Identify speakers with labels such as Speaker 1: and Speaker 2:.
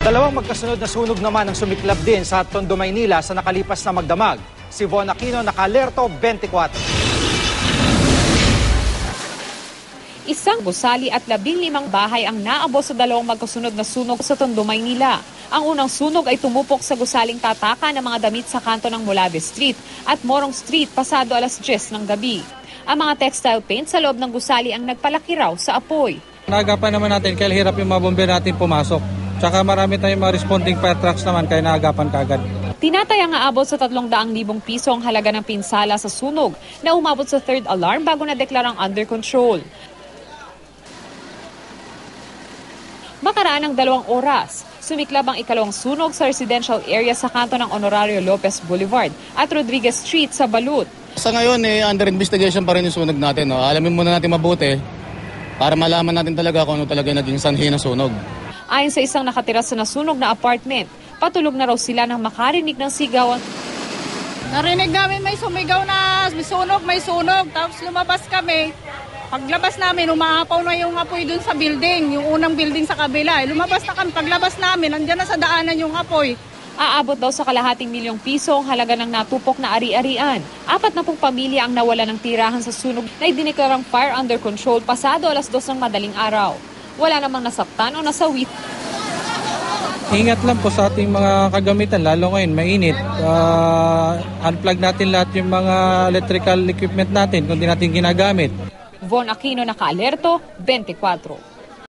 Speaker 1: Dalawang magkasunod na sunog naman ang sumiklab din sa Tondo, Maynila sa nakalipas na magdamag. Si Von Aquino naka-alerto 24.
Speaker 2: Isang gusali at 15 bahay ang naabot sa dalawang magkasunod na sunog sa Tondo, Maynila. Ang unang sunog ay tumupok sa gusaling tataka ng mga damit sa kanto ng Molabe Street at Morong Street pasado alas 10 ng gabi. Ang mga textile paint sa loob ng gusali ang nagpalaki raw sa apoy.
Speaker 3: Naagapan naman natin kaya hirap yung mga bomber natin pumasok. Tsaka marami tayong mga responding fire trucks naman kaya naagapan kagad.
Speaker 2: Tinatayang aabot sa 300,000 piso ang halaga ng pinsala sa sunog na umabot sa third alarm bago na deklarang under control. Makaraan ng 2 oras, sumiklab ang ikalawang sunog sa residential area sa kanto ng Honorario Lopez Boulevard at Rodriguez Street sa Balut.
Speaker 4: Sa ngayon, under investigation pa rin yung sunog natin. No? Alamin muna natin mabuti para malaman natin talaga kung ano talaga naging sanhi ng sunog.
Speaker 2: Ayon sa isang nakatira sa nasunog na apartment, patulog na raw sila nang makarinig ng sigawan.
Speaker 5: Narinig namin may sumigaw na may sunog. Tapos lumabas kami. Paglabas namin, umaapaw na yung apoy dun sa building, yung unang building sa kabila. Lumabas na kami. Paglabas namin, andyan na sa daanan yung apoy.
Speaker 2: Aabot daw sa kalahating milyong piso ang halaga ng natupok na ari-arian. 40 pamilya ang nawala ng tirahan sa sunog na idineklarang fire under control pasado alas 2 ng madaling araw. Wala namang nasaktan o nasawi.
Speaker 3: Ingat lang po sa ating mga kagamitan, lalo ngayon mainit. Unplug natin lahat yung mga electrical equipment natin kung di natin ginagamit.
Speaker 2: Von Aquino naka-alerto 24.